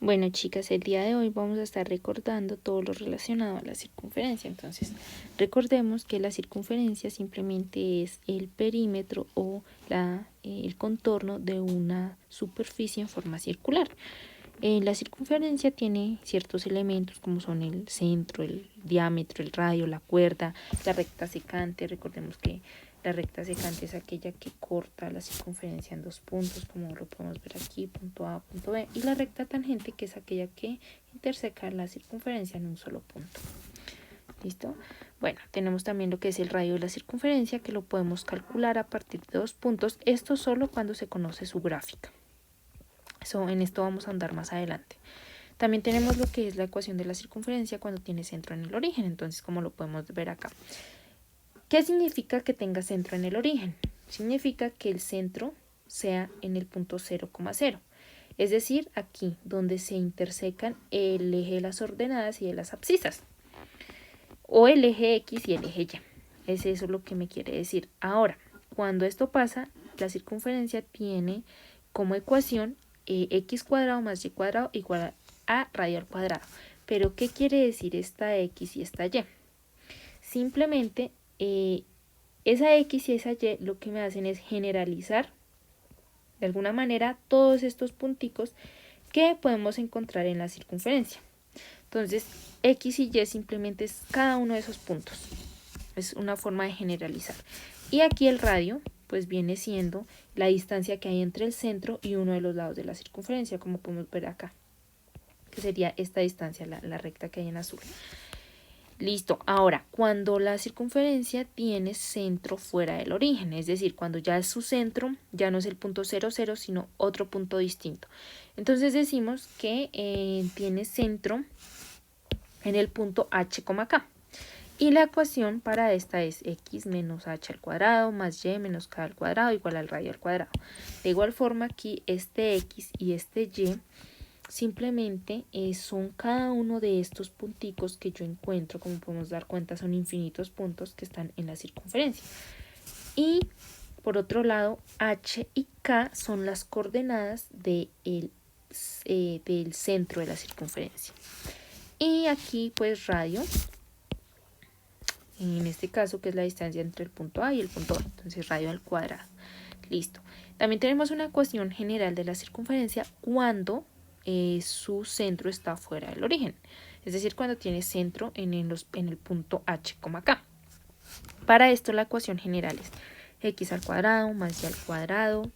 Bueno, chicas, el día de hoy vamos a estar recordando todo lo relacionado a la circunferencia. Entonces, recordemos que la circunferencia simplemente es el perímetro o el contorno de una superficie en forma circular. La circunferencia tiene ciertos elementos como son el centro, el diámetro, el radio, la cuerda, la recta secante. Recordemos que la recta secante es aquella que corta la circunferencia en dos puntos, como lo podemos ver aquí, punto A, punto B. Y la recta tangente, que es aquella que interseca la circunferencia en un solo punto. ¿Listo? Bueno, tenemos también lo que es el radio de la circunferencia, que lo podemos calcular a partir de dos puntos. Esto solo cuando se conoce su gráfica. En esto vamos a andar más adelante. También tenemos lo que es la ecuación de la circunferencia cuando tiene centro en el origen. Entonces, como lo podemos ver acá. ¿Qué significa que tenga centro en el origen? Significa que el centro sea en el punto 0,0. Es decir, aquí donde se intersecan el eje de las ordenadas y de las abscisas. O el eje X y el eje Y. Es eso lo que me quiere decir. Ahora, cuando esto pasa, la circunferencia tiene como ecuación x cuadrado más y cuadrado igual a radio al cuadrado. Pero, ¿qué quiere decir esta x y esta y? Simplemente esa x y esa y lo que me hacen es generalizar de alguna manera todos estos punticos que podemos encontrar en la circunferencia. Entonces, x y y simplemente es cada uno de esos puntos. Es una forma de generalizar. Y aquí el radio pues viene siendo la distancia que hay entre el centro y uno de los lados de la circunferencia, como podemos ver acá, que sería esta distancia, la recta que hay en azul. Listo, ahora, cuando la circunferencia tiene centro fuera del origen, es decir, cuando ya es su centro, ya no es el punto 0, 0, sino otro punto distinto. Entonces decimos que tiene centro en el punto h, k. Y la ecuación para esta es x menos h al cuadrado más y menos k al cuadrado igual al radio al cuadrado. De igual forma aquí este x y este y simplemente son cada uno de estos punticos que yo encuentro. Como podemos dar cuenta, son infinitos puntos que están en la circunferencia. Y por otro lado, h y k son las coordenadas del centro de la circunferencia. Y aquí pues radio, en este caso que es la distancia entre el punto A y el punto B, entonces radio al cuadrado. Listo. También tenemos una ecuación general de la circunferencia cuando su centro está fuera del origen, es decir, cuando tiene centro en el punto h, k. Para esto la ecuación general es x al cuadrado más y al cuadrado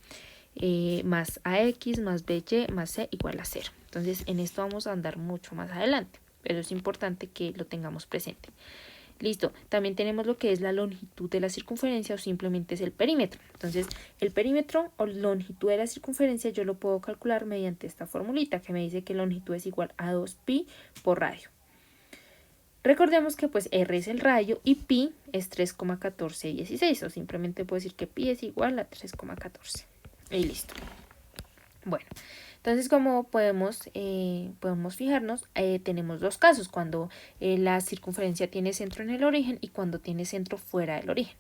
más ax más by más c igual a 0. Entonces en esto vamos a andar mucho más adelante, pero es importante que lo tengamos presente. Listo, también tenemos lo que es la longitud de la circunferencia o simplemente es el perímetro. Entonces, el perímetro o longitud de la circunferencia yo lo puedo calcular mediante esta formulita que me dice que longitud es igual a 2pi por radio. Recordemos que pues r es el radio y pi es 3,1416 o simplemente puedo decir que pi es igual a 3,14 y listo. Bueno. Entonces, como podemos fijarnos, tenemos dos casos, cuando la circunferencia tiene centro en el origen y cuando tiene centro fuera del origen.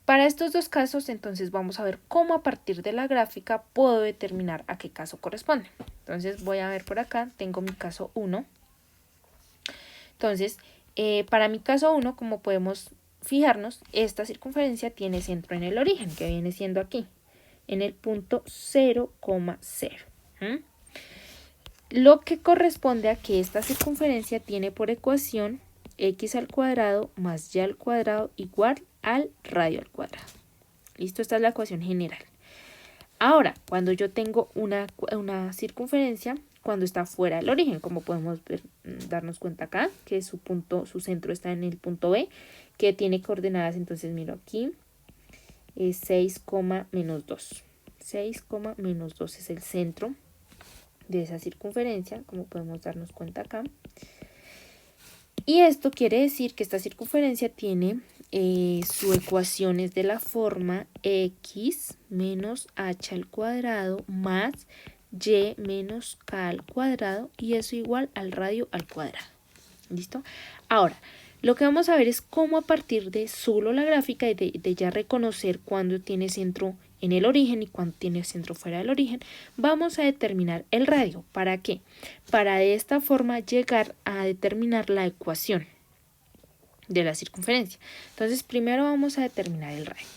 Para estos dos casos, entonces vamos a ver cómo a partir de la gráfica puedo determinar a qué caso corresponde. Entonces voy a ver por acá, tengo mi caso 1. Entonces, para mi caso 1, como podemos fijarnos, esta circunferencia tiene centro en el origen, que viene siendo aquí, en el punto 0,0. Lo que corresponde a que esta circunferencia tiene por ecuación x al cuadrado más y al cuadrado igual al radio al cuadrado. Listo, esta es la ecuación general. Ahora, cuando yo tengo una circunferencia, cuando está fuera del origen, como podemos darnos cuenta acá, que su centro está en el punto B, que tiene coordenadas, entonces miro aquí, es 6, menos 2. 6, menos 2 es el centro de esa circunferencia, como podemos darnos cuenta acá. Y esto quiere decir que esta circunferencia tiene su ecuación es de la forma x menos h al cuadrado más y menos k al cuadrado y eso igual al radio al cuadrado. ¿Listo? Ahora, lo que vamos a ver es cómo a partir de solo la gráfica y de ya reconocer cuándo tiene centro en el origen y cuánto tiene centro fuera del origen, vamos a determinar el radio. ¿Para qué? Para de esta forma llegar a determinar la ecuación de la circunferencia. Entonces primero vamos a determinar el radio.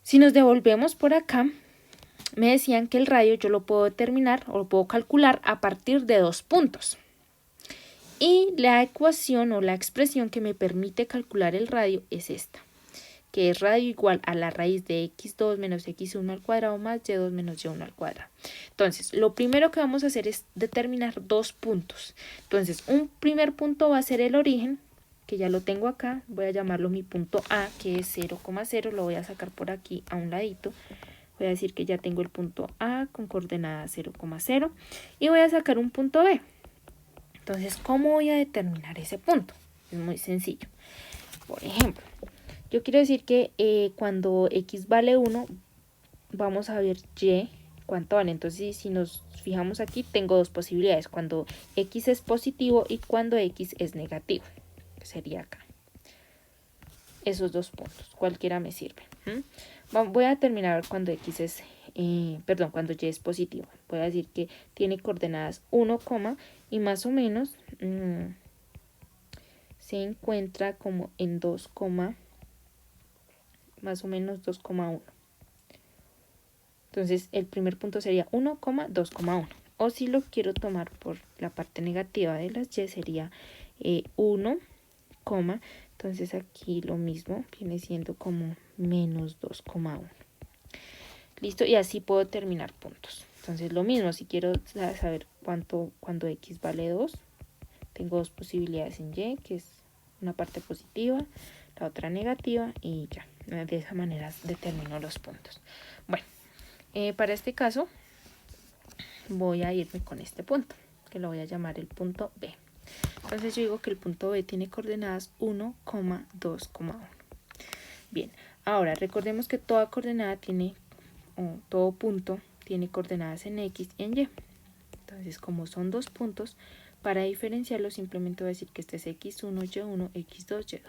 Si nos devolvemos por acá, me decían que el radio yo lo puedo determinar o lo puedo calcular a partir de 2 puntos. Y la ecuación o la expresión que me permite calcular el radio es esta, que es radio igual a la raíz de x2 menos x1 al cuadrado más y2 menos y1 al cuadrado. Entonces, lo primero que vamos a hacer es determinar 2 puntos. Entonces, un primer punto va a ser el origen, que ya lo tengo acá. Voy a llamarlo mi punto A, que es 0,0. Lo voy a sacar por aquí a un ladito. Voy a decir que ya tengo el punto A con coordenada 0,0. Y voy a sacar un punto B. Entonces, ¿cómo voy a determinar ese punto? Es muy sencillo. Por ejemplo, yo quiero decir que cuando x vale 1, vamos a ver y cuánto vale. Entonces, si nos fijamos aquí, tengo dos posibilidades. Cuando x es positivo y cuando x es negativo. Que sería acá. Esos 2 puntos. Cualquiera me sirve. Voy a determinar cuando x es... cuando y es positivo. Voy a decir que tiene coordenadas 1, y más o menos se encuentra como en 2, más o menos 2,1. Entonces el primer punto sería 1, 2,1. O si lo quiero tomar por la parte negativa de las y sería 1, entonces aquí lo mismo viene siendo como menos 2,1. Listo, y así puedo terminar puntos. Entonces lo mismo, si quiero saber cuando x vale 2, tengo dos posibilidades en y, que es una parte positiva, la otra negativa, y ya. De esa manera determino los puntos. Bueno, para este caso voy a irme con este punto, que lo voy a llamar el punto B. Entonces yo digo que el punto B tiene coordenadas 1, 2,1. Bien, ahora recordemos que toda coordenada tiene, todo punto tiene coordenadas en x y en y. Entonces, como son 2 puntos, para diferenciarlo simplemente voy a decir que este es x1, y1, x2, y2.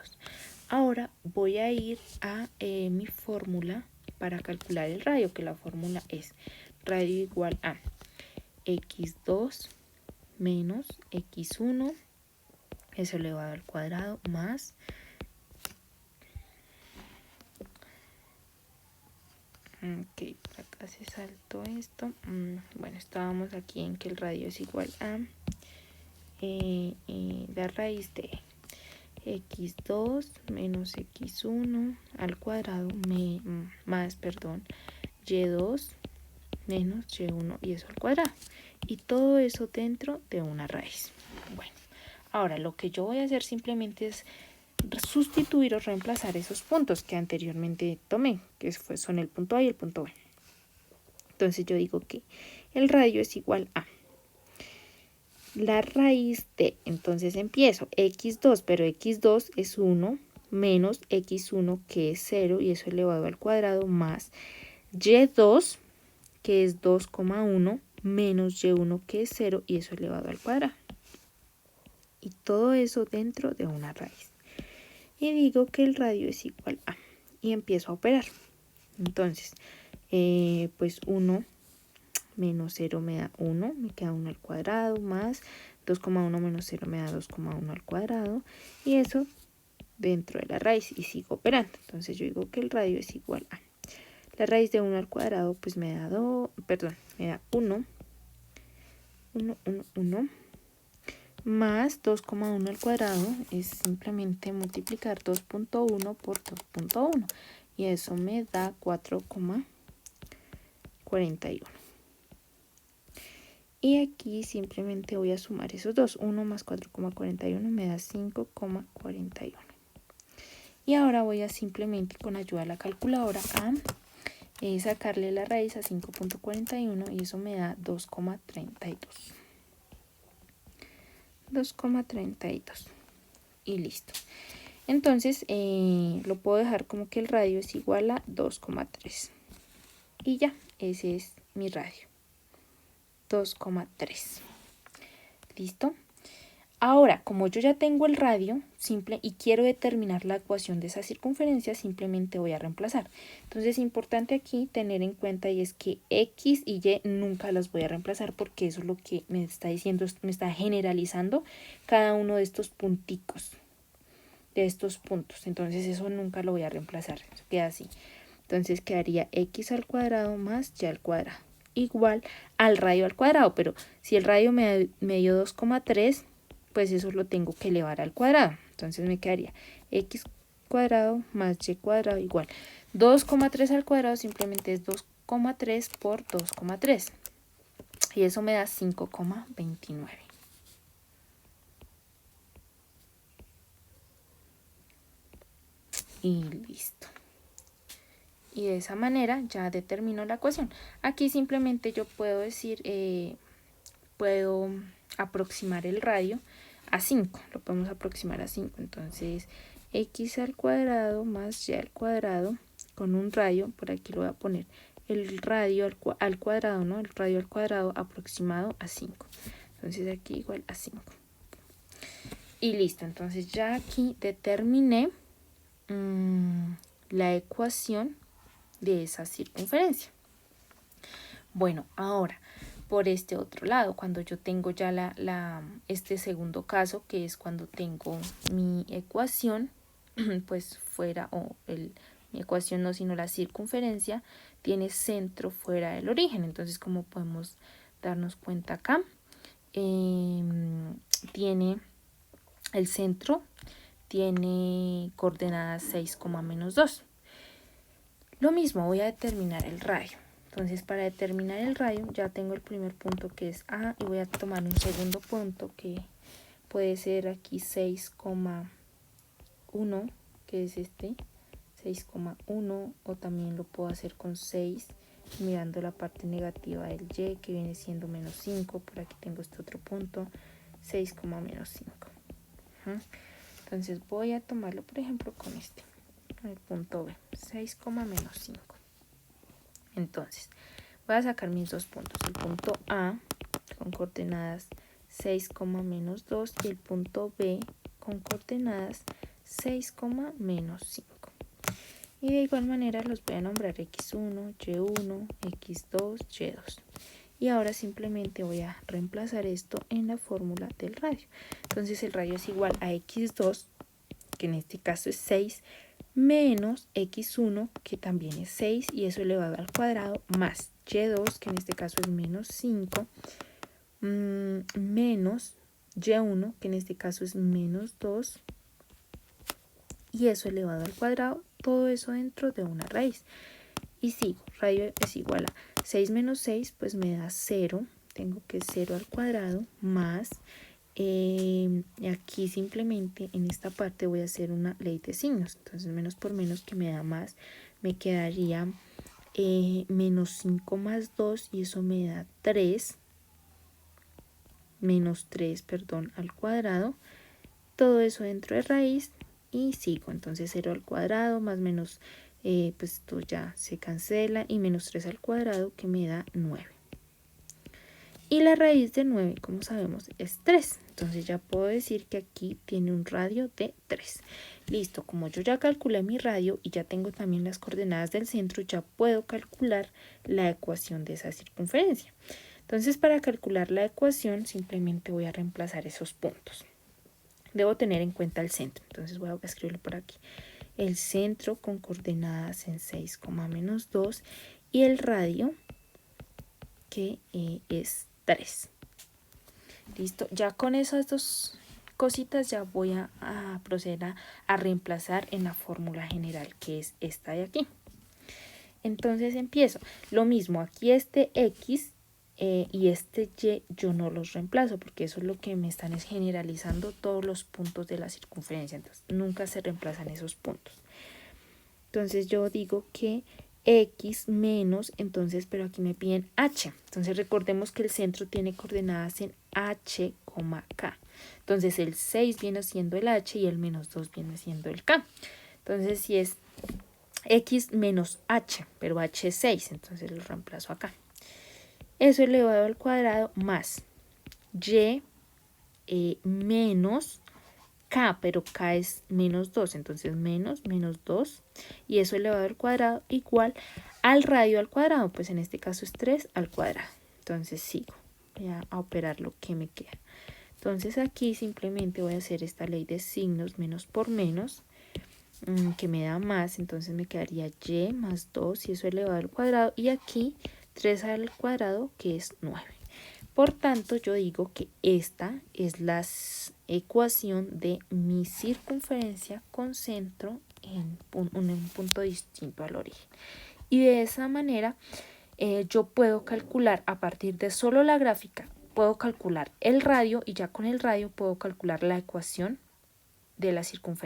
Ahora voy a ir a mi fórmula para calcular el radio, que la fórmula es radio igual a x2 menos x1, eso elevado al cuadrado, más ok, acá se saltó esto. Bueno, estábamos aquí en que el radio es igual a la raíz de x2 menos x1 al cuadrado más y2 menos y1 y eso al cuadrado. Y todo eso dentro de una raíz. Bueno, ahora lo que yo voy a hacer simplemente es sustituir o reemplazar esos puntos que anteriormente tomé, que son el punto A y el punto B. Entonces yo digo que el radio es igual a la raíz de, entonces empiezo x2, pero x2 es 1 menos x1 que es 0 y eso elevado al cuadrado más y2 que es 2,1 menos y1 que es 0 y eso elevado al cuadrado. Y todo eso dentro de una raíz. Y digo que el radio es igual a, y empiezo a operar. Entonces, pues 1 menos 0 me da 1, me queda 1 al cuadrado, más 2,1 menos 0 me da 2,1 al cuadrado, y eso dentro de la raíz, y sigo operando. Entonces yo digo que el radio es igual a, la raíz de 1 al cuadrado pues me da 1, más 2,1 al cuadrado es simplemente multiplicar 2,1 por 2,1 y eso me da 4,41. Y aquí simplemente voy a sumar esos dos. 1 más 4,41 me da 5,41. Y ahora voy a simplemente con ayuda de la calculadora a sacarle la raíz a 5,41 y eso me da 2,32. 2,32 y listo. Entonces lo puedo dejar como que el radio es igual a 2,3 y ya, ese es mi radio, 2,3. listo. Ahora, como yo ya tengo el radio simple y quiero determinar la ecuación de esa circunferencia, simplemente voy a reemplazar. Entonces es importante aquí tener en cuenta y es que X y Y nunca las voy a reemplazar porque eso es lo que me está diciendo, me está generalizando cada uno de estos punticos, de estos puntos. Entonces eso nunca lo voy a reemplazar, eso queda así. Entonces quedaría X al cuadrado más Y al cuadrado, igual al radio al cuadrado, pero si el radio me dio 2,3, pues eso lo tengo que elevar al cuadrado. Entonces me quedaría X cuadrado más Y cuadrado igual 2,3 al cuadrado, simplemente es 2,3 por 2,3 y eso me da 5,29. Y listo. Y de esa manera ya determino la ecuación. Aquí simplemente yo puedo decir, puedo aproximar el radio a 5. Lo podemos aproximar a 5. Entonces, X al cuadrado más Y al cuadrado con un radio. Por aquí lo voy a poner el radio al cuadrado, ¿no? El radio al cuadrado aproximado a 5. Entonces, aquí igual a 5. Y listo. Entonces, ya aquí determiné la ecuación de esa circunferencia. Bueno, ahora por este otro lado, cuando yo tengo ya este segundo caso, que es cuando tengo mi ecuación, pues fuera, mi ecuación no, sino la circunferencia, tiene centro fuera del origen. Entonces, como podemos darnos cuenta acá, tiene el centro, tiene coordenadas 6, menos 2. Lo mismo, voy a determinar el radio. Entonces, para determinar el radio, ya tengo el primer punto que es A y voy a tomar un segundo punto que puede ser aquí 6,1, que es este, 6,1, o también lo puedo hacer con 6, mirando la parte negativa del Y, que viene siendo menos 5. Por aquí tengo este otro punto, 6, menos 5. Entonces, voy a tomarlo, por ejemplo, con este. El punto B, 6, menos 5. Entonces, voy a sacar mis dos puntos. El punto A con coordenadas 6, menos 2 y el punto B con coordenadas 6, menos 5. Y de igual manera los voy a nombrar X1, Y1, X2, Y2. Y ahora simplemente voy a reemplazar esto en la fórmula del radio. Entonces el radio es igual a X2, que en este caso es 6, menos X1, que también es 6, y eso elevado al cuadrado, más Y2, que en este caso es menos 5, menos Y1, que en este caso es menos 2, y eso elevado al cuadrado, todo eso dentro de una raíz. Y sigo, radio es igual a 6 menos 6, pues me da 0, tengo que 0 al cuadrado, más aquí simplemente en esta parte voy a hacer una ley de signos. Entonces menos por menos, que me da más, me quedaría menos 5 más 2 y eso me da 3, menos 3, perdón, al cuadrado. Todo eso dentro de raíz y sigo. Entonces 0 al cuadrado más menos, pues esto ya se cancela, y menos 3 al cuadrado, que me da 9. Y la raíz de 9, como sabemos, es 3. Entonces ya puedo decir que aquí tiene un radio de 3. Listo, como yo ya calculé mi radio y ya tengo también las coordenadas del centro, ya puedo calcular la ecuación de esa circunferencia. Entonces, para calcular la ecuación, simplemente voy a reemplazar esos puntos. Debo tener en cuenta el centro. Entonces voy a escribirlo por aquí. El centro con coordenadas en 6, menos 2 y el radio, que es 3. Listo, ya con esas dos cositas ya voy a proceder a reemplazar en la fórmula general, que es esta de aquí. Entonces empiezo. Lo mismo, aquí este X y este Y yo no los reemplazo, porque eso es lo que me están generalizando todos los puntos de la circunferencia. Entonces nunca se reemplazan esos puntos. Entonces yo digo que X menos, entonces, pero aquí me piden H. Entonces recordemos que el centro tiene coordenadas en H, K. Entonces el 6 viene siendo el H y el menos 2 viene siendo el K. Entonces si es X menos H, pero H es 6, entonces lo reemplazo acá. Eso elevado al cuadrado más Y menos k, pero k es menos 2, entonces menos 2, y eso elevado al cuadrado igual al radio al cuadrado, pues en este caso es 3 al cuadrado. Entonces sigo, voy a operar lo que me queda. Entonces aquí simplemente voy a hacer esta ley de signos, menos por menos, que me da más, entonces me quedaría y más 2 y eso elevado al cuadrado, y aquí 3 al cuadrado, que es 9. Por tanto, yo digo que esta es la ecuación de mi circunferencia con centro en un punto distinto al origen. Y de esa manera yo puedo calcular a partir de solo la gráfica, puedo calcular el radio, y ya con el radio puedo calcular la ecuación de la circunferencia.